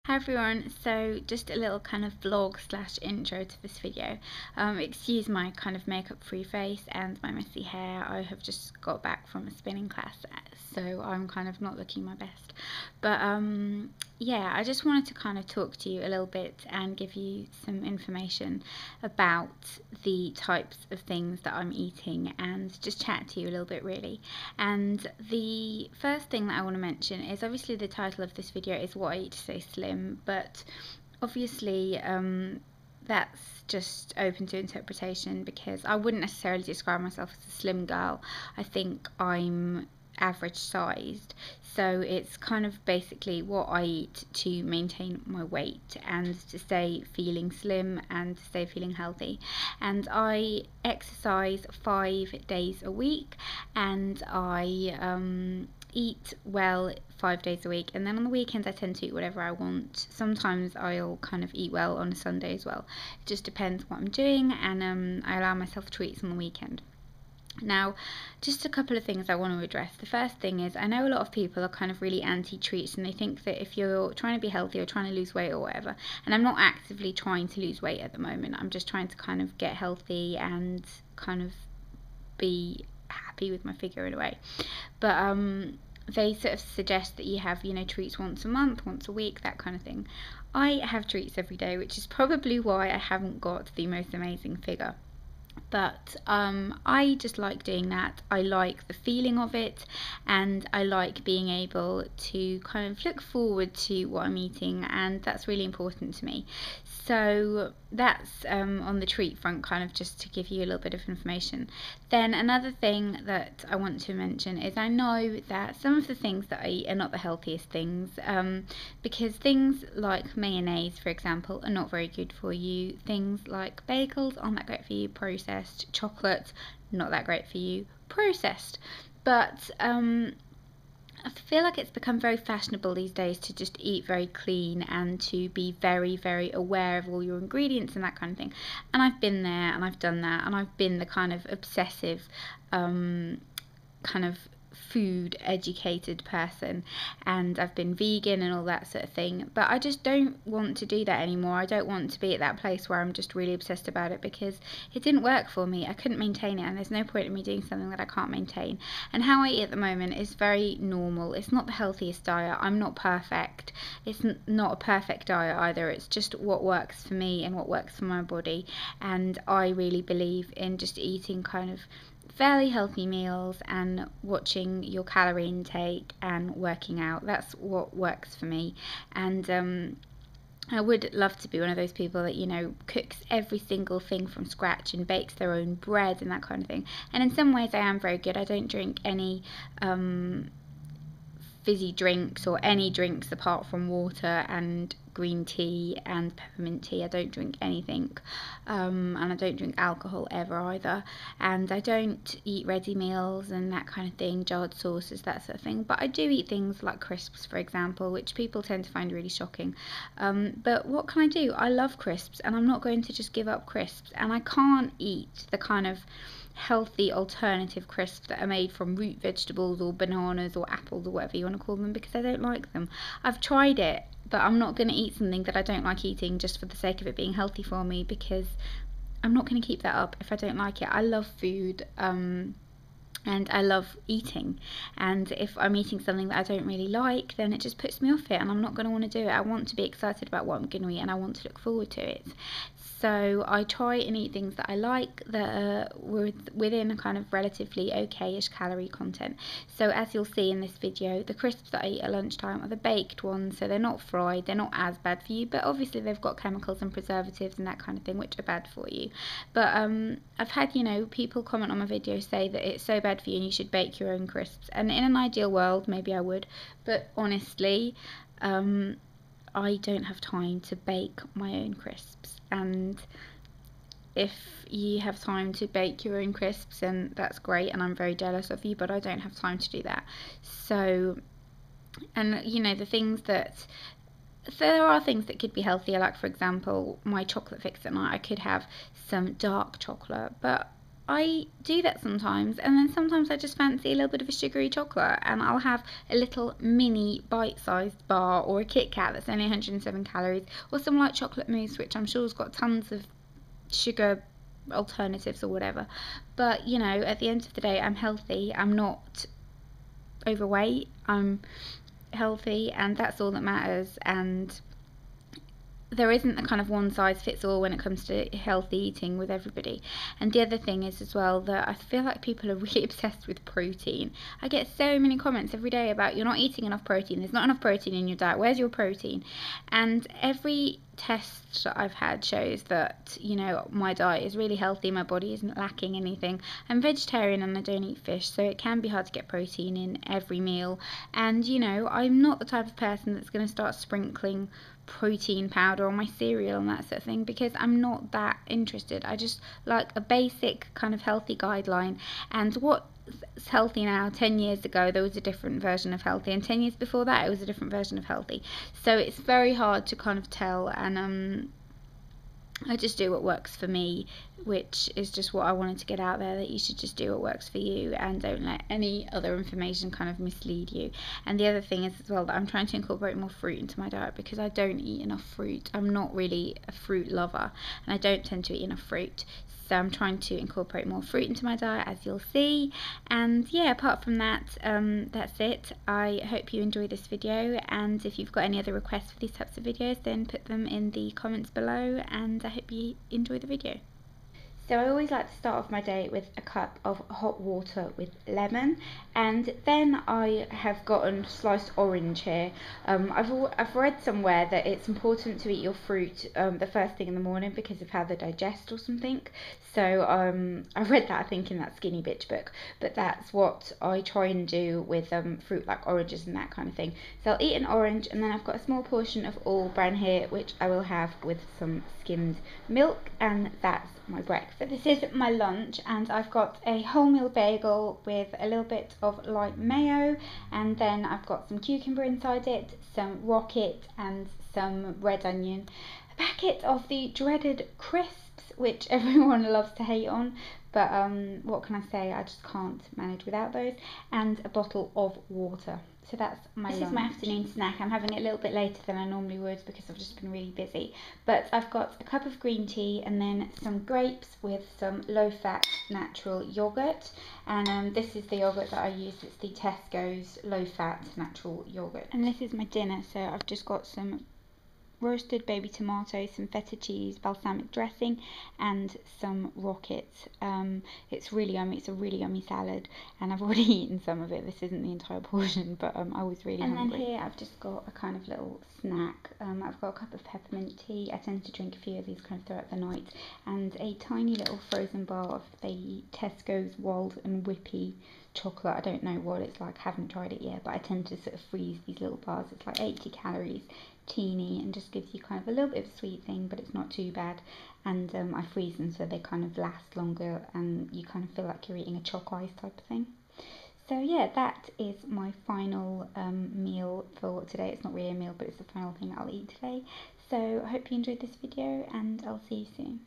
Hi everyone, so just a little kind of vlog slash intro to this video. Excuse my kind of makeup free face and my messy hair. I have just got back from a spinning class, so I'm kind of not looking my best. But yeah, I just wanted to kind of talk to you a little bit and give you some information about the types of things that I'm eating and just chat to you a little bit really. And the first thing that I want to mention is obviously the title of this video is What I Eat to Stay Slim, but obviously that's just open to interpretation because I wouldn't necessarily describe myself as a slim girl. I think I'm average sized, so it's kind of basically what I eat to maintain my weight and to stay feeling slim and to stay feeling healthy. And I exercise 5 days a week, and I eat well 5 days a week, and then on the weekends I tend to eat whatever I want. Sometimes I'll kind of eat well on a Sunday as well. It just depends what I'm doing, and I allow myself treats on the weekend. Now, just a couple of things I want to address. The first thing is, I know a lot of people are kind of really anti-treats, and they think that if you're trying to be healthy or trying to lose weight or whatever, and I'm not actively trying to lose weight at the moment, I'm just trying to kind of get healthy and kind of be happy with my figure in a way. But they sort of suggest that you have, treats once a month, once a week, that kind of thing. I have treats every day, which is probably why I haven't got the most amazing figure. But I just like doing that. I like the feeling of it, and I like being able to kind of look forward to what I'm eating, and that's really important to me. So that's on the treat front, kind of just to give you a little bit of information. Then another thing that I want to mention is I know that some of the things that I eat are not the healthiest things, because things like mayonnaise, for example, are not very good for you. Things like bagels aren't that great for you. Processed chocolate, not that great for you. Processed. But I feel like it's become very fashionable these days to just eat very clean and to be very, very aware of all your ingredients and that kind of thing. And I've been there and I've done that, and I've been the kind of obsessive kind of food educated person, and I've been vegan and all that sort of thing, but I just don't want to do that anymore. I don't want to be at that place where I'm just really obsessed about it, because it didn't work for me. I couldn't maintain it, and there's no point in me doing something that I can't maintain. And how I eat at the moment is very normal. It's not the healthiest diet. I'm not perfect. It's not a perfect diet either. It's just what works for me and what works for my body, and I really believe in just eating kind of fairly healthy meals and watching your calorie intake and working out. That's what works for me. And I would love to be one of those people that, cooks every single thing from scratch and bakes their own bread and that kind of thing. And in some ways I am very good. I don't drink any fizzy drinks or any drinks apart from water and green tea and peppermint tea. I don't drink anything, and I don't drink alcohol ever either, and I don't eat ready meals and that kind of thing, jarred sauces, that sort of thing. But I do eat things like crisps, for example, which people tend to find really shocking, but what can I do? I love crisps, and I'm not going to just give up crisps. And I can't eat the kind of healthy alternative crisps that are made from root vegetables or bananas or apples or whatever you want to call them, because I don't like them. I've tried it, but I'm not going to eat something that I don't like eating just for the sake of it being healthy for me, because I'm not going to keep that up if I don't like it. I love food, and I love eating, and if I'm eating something that I don't really like, then it just puts me off it, and I'm not going to want to do it. I want to be excited about what I'm going to eat, and I want to look forward to it. So I try and eat things that I like, that are within a kind of relatively okay-ish calorie content. So as you'll see in this video, the crisps that I eat at lunchtime are the baked ones, so they're not fried, they're not as bad for you, but obviously they've got chemicals and preservatives and that kind of thing, which are bad for you. But I've had, people comment on my video say that it's so bad for you and you should bake your own crisps. And in an ideal world, maybe I would, but honestly, I don't have time to bake my own crisps. And if you have time to bake your own crisps, then that's great, and I'm very jealous of you, but I don't have time to do that. So, and the things that, there are things that could be healthier, like for example my chocolate fix at night. I could have some dark chocolate, but I do that sometimes, and then sometimes I just fancy a little bit of a sugary chocolate, and I'll have a little mini bite-sized bar, or a Kit Kat that's only 107 calories, or some light chocolate mousse, which I'm sure has got tons of sugar alternatives or whatever. But you know, at the end of the day, I'm healthy. I'm not overweight. I'm healthy, and that's all that matters. And there isn't a kind of one size fits all when it comes to healthy eating with everybody. And the other thing is as well that I feel like people are really obsessed with protein. I get so many comments every day about you're not eating enough protein, there's not enough protein in your diet, where's your protein? And every test that I've had shows that, you know, my diet is really healthy, my body isn't lacking anything. I'm vegetarian and I don't eat fish, so it can be hard to get protein in every meal. And you know, I'm not the type of person that's going to start sprinkling protein powder on my cereal and that sort of thing, because I'm not that interested. I just like a basic kind of healthy guideline. And what's healthy now, 10 years ago there was a different version of healthy, and 10 years before that it was a different version of healthy. So it's very hard to kind of tell, and I just do what works for me, which is just what I wanted to get out there, that you should just do what works for you and don't let any other information kind of mislead you. And the other thing is as well that I'm trying to incorporate more fruit into my diet, because I don't eat enough fruit. I'm not really a fruit lover, and I don't tend to eat enough fruit. So I'm trying to incorporate more fruit into my diet, as you'll see. And yeah, apart from that, that's it. I hope you enjoy this video, and if you've got any other requests for these types of videos, then put them in the comments below, and I hope you enjoy the video. So I always like to start off my day with a cup of hot water with lemon, and then I have gotten sliced orange here. I've read somewhere that it's important to eat your fruit the first thing in the morning because of how they digest or something. So I read that, I think, in that Skinny Bitch book, but that's what I try and do with fruit like oranges and that kind of thing. So I'll eat an orange, and then I've got a small portion of all bran here, which I will have with some skimmed milk, and that's my breakfast. So this is my lunch, and I've got a wholemeal bagel with a little bit of light mayo, and then I've got some cucumber inside it, some rocket, and some red onion, a packet of the dreaded crisps, which everyone loves to hate on, but what can I say, I just can't manage without those, and a bottle of water. So that's my lunch. This is my afternoon snack. I'm having it a little bit later than I normally would because I've just been really busy. But I've got a cup of green tea, and then some grapes with some low-fat natural yogurt. And this is the yogurt that I use. It's the Tesco's low-fat natural yogurt. And this is my dinner. So I've just got some roasted baby tomatoes, some feta cheese, balsamic dressing, and some rockets. It's really yummy. It's a really yummy salad, and I've already eaten some of it. This isn't the entire portion, but I was really hungry. And then here I've just got a kind of little snack. I've got a cup of peppermint tea. I tend to drink a few of these kind of throughout the night, and a tiny little frozen bar of the Tesco's Wild and Whippy chocolate. I don't know what it's like, haven't tried it yet, but I tend to sort of freeze these little bars. It's like 80 calories, teeny, and just gives you kind of a little bit of a sweet thing, but it's not too bad. And I freeze them so they kind of last longer, and you kind of feel like you're eating a choc ice type of thing. So yeah, that is my final meal for today. It's not really a meal, but it's the final thing I'll eat today. So I hope you enjoyed this video, and I'll see you soon.